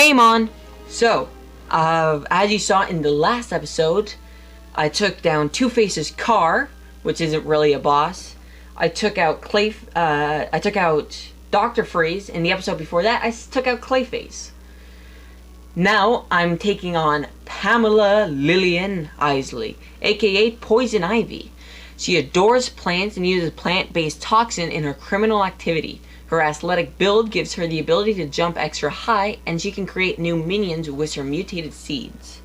Game on! So, as you saw in the last episode, I took down Two-Face's car, which isn't really a boss. I took out Dr. Freeze. In the episode before that, I took out Clayface. Now, I'm taking on Pamela Lillian Isley, aka Poison Ivy. She adores plants and uses plant-based toxin in her criminal activity. Her athletic build gives her the ability to jump extra high, and she can create new minions with her mutated seeds.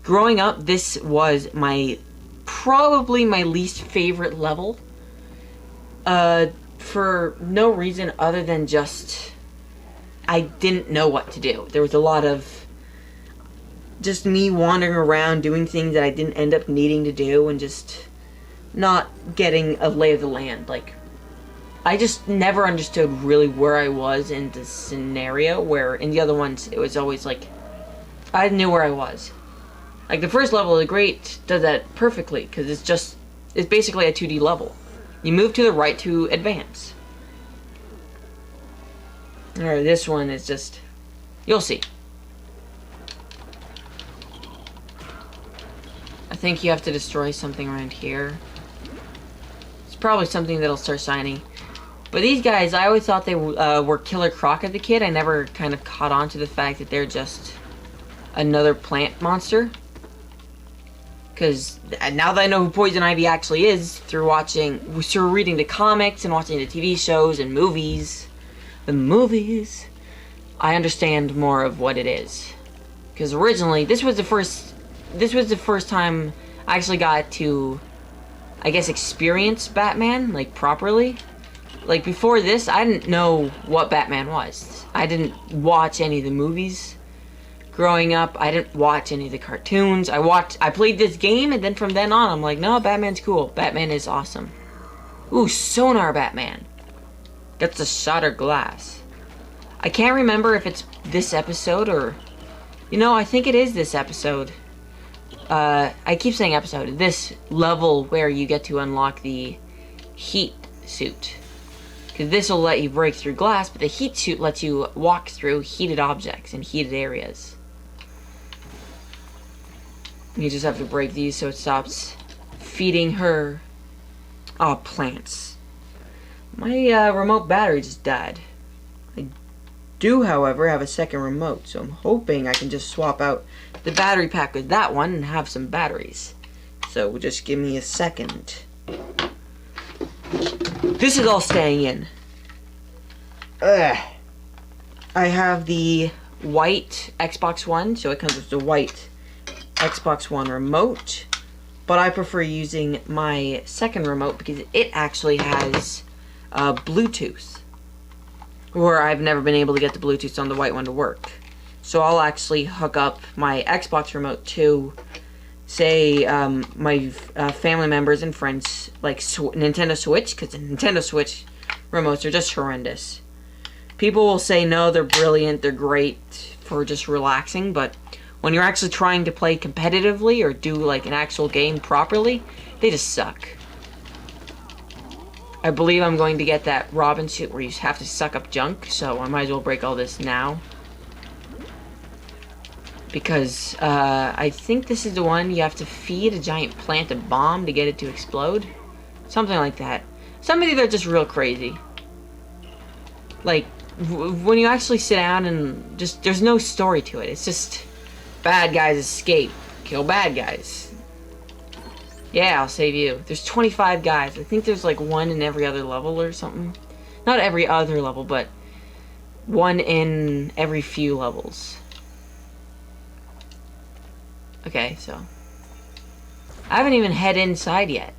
Growing up, this was probably my least favorite level. For no reason other than just I didn't know what to do. There was a lot of just me wandering around doing things that I didn't end up needing to do and just not getting a lay of the land. Like, I just never understood really where I was in the scenario, where in the other ones it was always like I knew where I was. Like the first level of The Great does that perfectly because it's basically a 2D level. You move to the right to advance. Or this one is just, you'll see. I think you have to destroy something around here. It's probably something that'll start shiny. But these guys, I always thought they were Killer Croc as a kid. I never kind of caught on to the fact that they're just another plant monster. Because now that I know who Poison Ivy actually is, through reading the comics and watching the TV shows and movies, I understand more of what it is. Because originally, this was the first time I actually got to, I guess, experience Batman, like, properly. Like, before this, I didn't know what Batman was. I didn't watch any of the movies. Growing up, I didn't watch any of the cartoons. I played this game, and then from then on, I'm like, no, Batman's cool. Batman is awesome. Ooh, Sonar Batman. That's a shattered glass. I can't remember if it's this episode or... You know, I think it is this episode. I keep saying episode. This level where you get to unlock the heat suit. Because this will let you break through glass, but the heat suit lets you walk through heated objects and heated areas. You just have to break these so it stops feeding her plants. My remote battery just died. I do, however, have a second remote, so I'm hoping I can just swap out the battery pack with that one and have some batteries. So just give me a second. This is all staying in. I have the white Xbox One, so it comes with the white Xbox One remote, but I prefer using my second remote because it actually has Bluetooth, where I've never been able to get the Bluetooth on the white one to work. So I'll actually hook up my Xbox remote to, say, my family members and friends, like Nintendo Switch, because the Nintendo Switch remotes are just horrendous. People will say, no, they're brilliant, they're great for just relaxing, but when you're actually trying to play competitively or do like an actual game properly, they just suck. I believe I'm going to get that Robin suit where you have to suck up junk, so I might as well break all this now. Because I think this is the one you have to feed a giant plant a bomb to get it to explode. Something like that. Some of these are just real crazy. Like, when you actually sit down and just, there's no story to it. It's just, bad guys escape. Kill bad guys. Yeah, I'll save you. There's 25 guys. I think there's like one in every other level or something. Not every other level, but one in every few levels. Okay, so I haven't even head inside yet.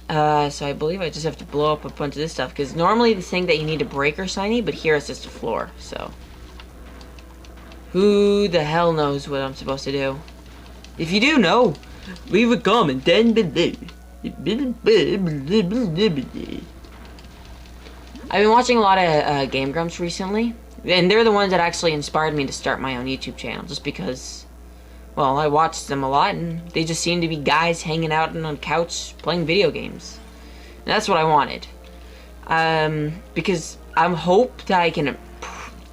So I believe I just have to blow up a bunch of this stuff, because normally the thing that you need to break are shiny, but here it's just a floor, so who the hell knows what I'm supposed to do? If you do know, leave a comment down below. I've been watching a lot of Game Grumps recently, and they're the ones that actually inspired me to start my own YouTube channel, just because, well, I watched them a lot, and they just seem to be guys hanging out on a couch playing video games. And that's what I wanted. Because I hope that I can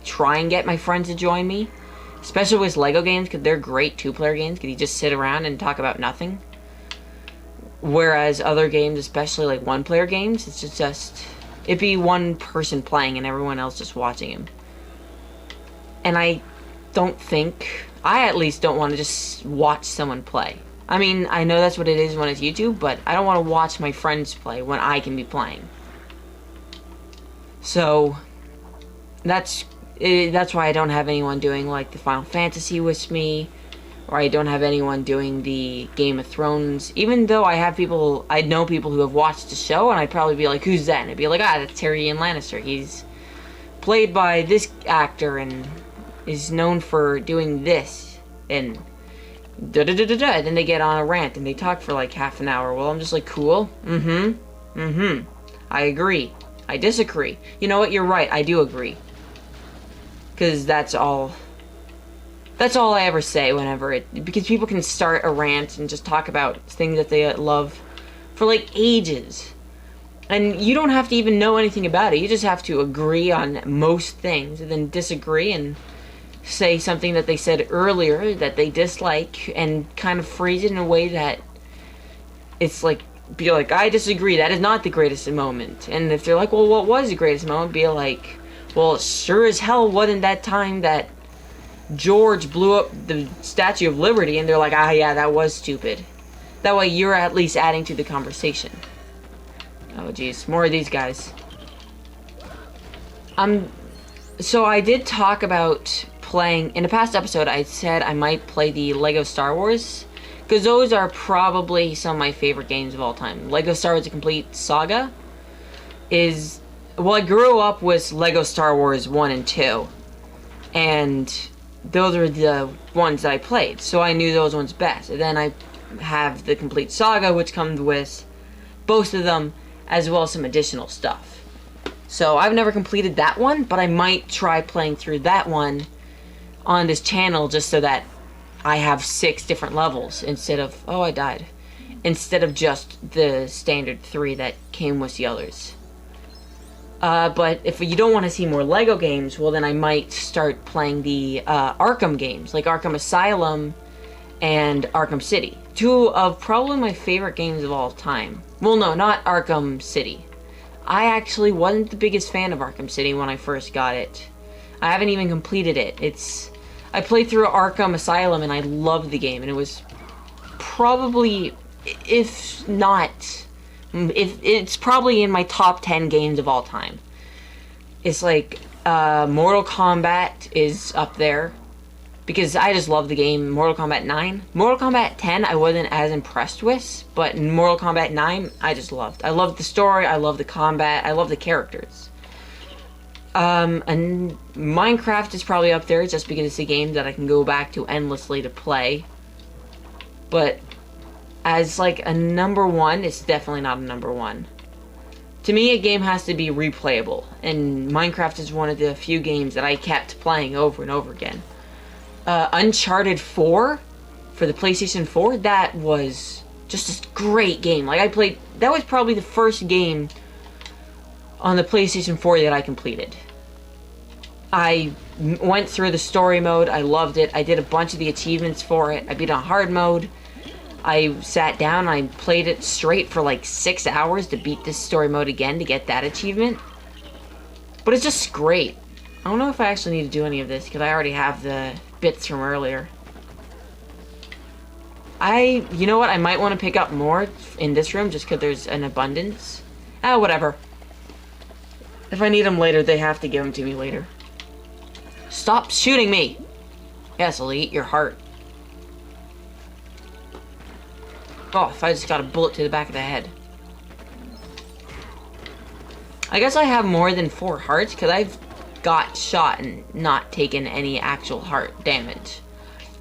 try and get my friends to join me. Especially with Lego games, because they're great 2-player games, because you just sit around and talk about nothing. Whereas other games, especially like 1-player games, it's just it'd be one person playing and everyone else just watching him. And I at least don't want to just watch someone play. I mean, I know that's what it is when it's YouTube, but I don't want to watch my friends play when I can be playing. So that's why I don't have anyone doing like the Final Fantasy with me, or I don't have anyone doing the Game of Thrones. Even though I know people who have watched the show, and I'd probably be like, who's that? And I'd be like, that's Tyrion Lannister. He's played by this actor and is known for doing this, and da-da-da-da-da. And then they get on a rant and they talk for like half an hour. Well, I'm just like, cool. I agree. I disagree. You know what? You're right. I do agree. Because that's all I ever say because people can start a rant and just talk about things that they love for like ages. And you don't have to even know anything about it. You just have to agree on most things and then disagree and say something that they said earlier that they dislike and kind of phrase it in a way that it's like, be like, I disagree, that is not the greatest moment. And if they're like, well, what was the greatest moment? Be like, well, it sure as hell wasn't that time that George blew up the Statue of Liberty. And they're like, yeah, that was stupid. That way you're at least adding to the conversation. Oh, jeez. More of these guys. So I did talk about playing... In a past episode, I said I might play the Lego Star Wars. Because those are probably some of my favorite games of all time. Lego Star Wars: A Complete Saga is... Well, I grew up with Lego Star Wars 1 and 2. And those are the ones that I played. So I knew those ones best. And then I have the Complete Saga, which comes with both of them, as well as some additional stuff. So I've never completed that one, but I might try playing through that one on this channel just so that I have 6 different levels instead of... Oh, I died. Instead of just the standard 3 that came with the others. But if you don't want to see more Lego games, well then I might start playing the Arkham games, like Arkham Asylum and Arkham City. 2 of probably my favorite games of all time. Well, no, not Arkham City. I actually wasn't the biggest fan of Arkham City when I first got it. I haven't even completed it. I played through Arkham Asylum and I loved the game, and it was probably, if it's probably in my top 10 games of all time. It's like, Mortal Kombat is up there, because I just love the game. Mortal Kombat 9. Mortal Kombat 10 I wasn't as impressed with, but Mortal Kombat 9 I just loved. I loved the story, I loved the combat, I loved the characters. And Minecraft is probably up there just because it's a game that I can go back to endlessly to play. But as like a number 1, it's definitely not a number 1. To me, a game has to be replayable, and Minecraft is one of the few games that I kept playing over and over again. Uncharted 4 for the PlayStation 4, that was just a great game. Like, that was probably the first game on the PlayStation 4 that I completed. I went through the story mode, I loved it, I did a bunch of the achievements for it, I beat on hard mode, I sat down, I played it straight for like 6 hours to beat this story mode again to get that achievement. But it's just great. I don't know if I actually need to do any of this, because I already have the bits from earlier. You know what, I might want to pick up more in this room, just because there's an abundance. Whatever. If I need them later, they have to give them to me later. Stop shooting me! Yes, I'll eat your heart. Oh, if I just got a bullet to the back of the head. I guess I have more than 4 hearts, because I've got shot and not taken any actual heart damage.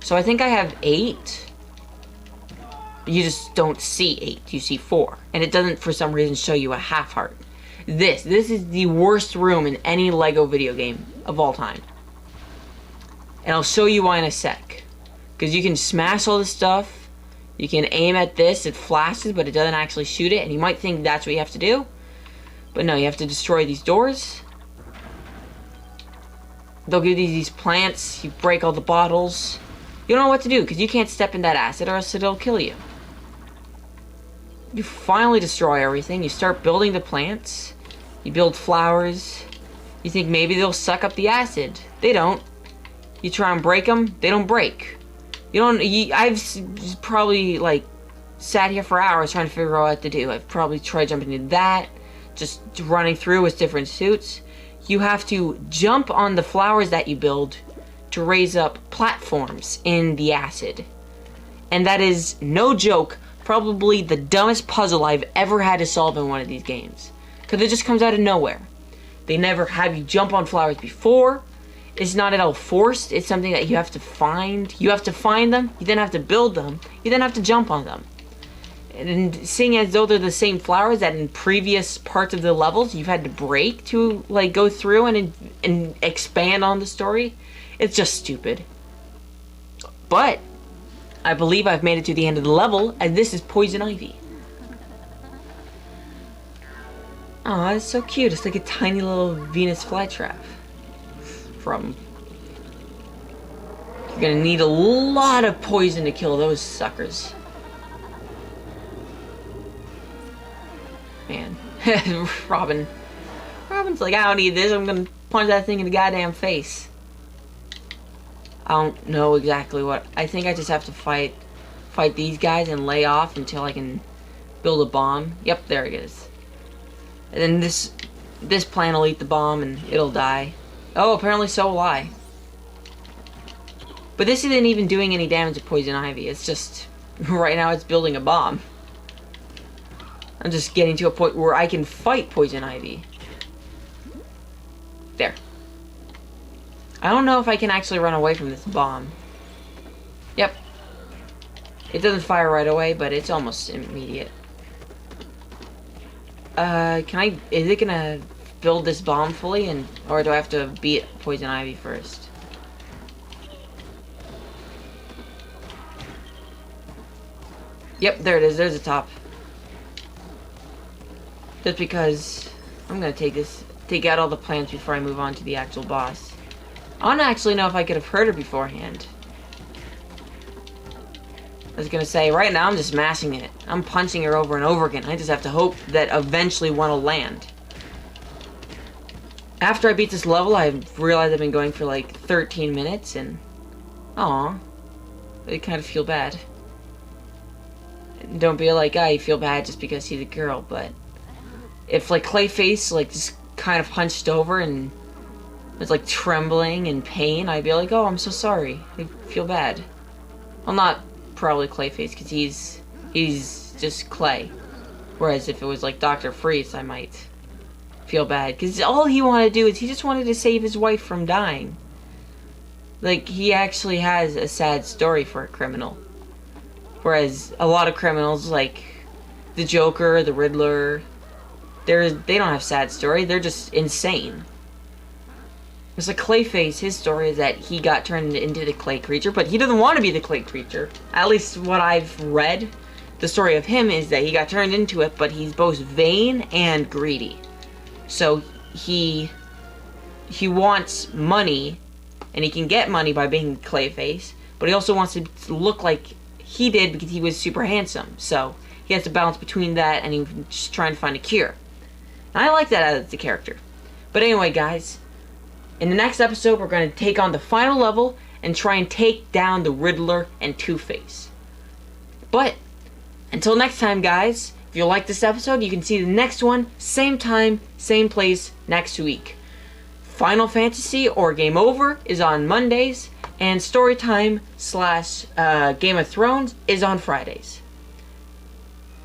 So I think I have 8. You just don't see 8, you see 4. And it doesn't, for some reason, show you a half heart. This is the worst room in any Lego video game of all time. And I'll show you why in a sec. Because you can smash all this stuff. You can aim at this, it flashes, but it doesn't actually shoot it. And you might think that's what you have to do. But no, you have to destroy these doors. they'll give you these plants, you break all the bottles. You don't know what to do, because you can't step in that acid or else it'll kill you. You finally destroy everything, you start building the plants, you build flowers, you think maybe they'll suck up the acid. They don't. You try and break them, they don't break. I've probably, like, sat here for hours trying to figure out what to do. I've probably tried jumping into that, just running through with different suits. You have to jump on the flowers that you build to raise up platforms in the acid. And that is, no joke, probably the dumbest puzzle I've ever had to solve in one of these games. Because it just comes out of nowhere. They never have you jump on flowers before. It's not at all forced. It's something that you have to find. You have to find them, you then have to build them, you then have to jump on them. And seeing as though they're the same flowers that in previous parts of the levels you've had to break to, like, go through and expand on the story, it's just stupid. But I believe I've made it to the end of the level, and this is Poison Ivy. Oh, it's so cute. It's like a tiny little Venus flytrap. You're gonna need a lot of poison to kill those suckers. Man. Robin's like, I don't need this. I'm gonna punch that thing in the goddamn face. I don't know exactly what. I think I just have to fight these guys and lay off until I can build a bomb. Yep, there it is. And then this plant will eat the bomb and it'll die. Oh, apparently so will I. But this isn't even doing any damage to Poison Ivy. It's just, right now it's building a bomb. I'm just getting to a point where I can fight Poison Ivy. There. I don't know if I can actually run away from this bomb. Yep. It doesn't fire right away, but it's almost immediate. Is it gonna build this bomb fully, or do I have to beat Poison Ivy first? Yep, there it is. There's the top. Just because I'm gonna take out all the plants before I move on to the actual boss. I don't actually know if I could have heard her beforehand. I was gonna say, right now I'm just mashing it. I'm punching her over and over again. I just have to hope that eventually one will land. After I beat this level, I realized I've been going for like 13 minutes, and aw, I kind of feel bad. Don't be like, you feel bad just because he's a girl, but if like Clayface like just kind of hunched over and was like trembling in pain, I'd be like, oh, I'm so sorry. I feel bad. Well, not probably Clayface, because he's just Clay. Whereas if it was like Dr. Freeze, I might feel bad, because all he wanted to do is he just wanted to save his wife from dying. Like, he actually has a sad story for a criminal. Whereas a lot of criminals, like the Joker, the Riddler, they don't have sad story. They're just insane. It's like Clayface, his story is that he got turned into the clay creature, but he doesn't want to be the clay creature. At least what I've read, the story of him is that he got turned into it, but he's both vain and greedy. So he wants money, and he can get money by being Clayface, but he also wants to look like he did because he was super handsome. So he has to balance between that and he's just trying to find a cure. And I like that as the character. But anyway, guys, in the next episode, we're going to take on the final level and try and take down the Riddler and Two-Face. But until next time, guys, if you like this episode, you can see the next one, same time, same place, next week. Final Fantasy or Game Over is on Mondays, and Storytime / Game of Thrones is on Fridays.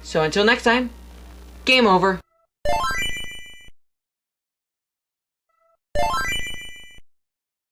So until next time, Game Over.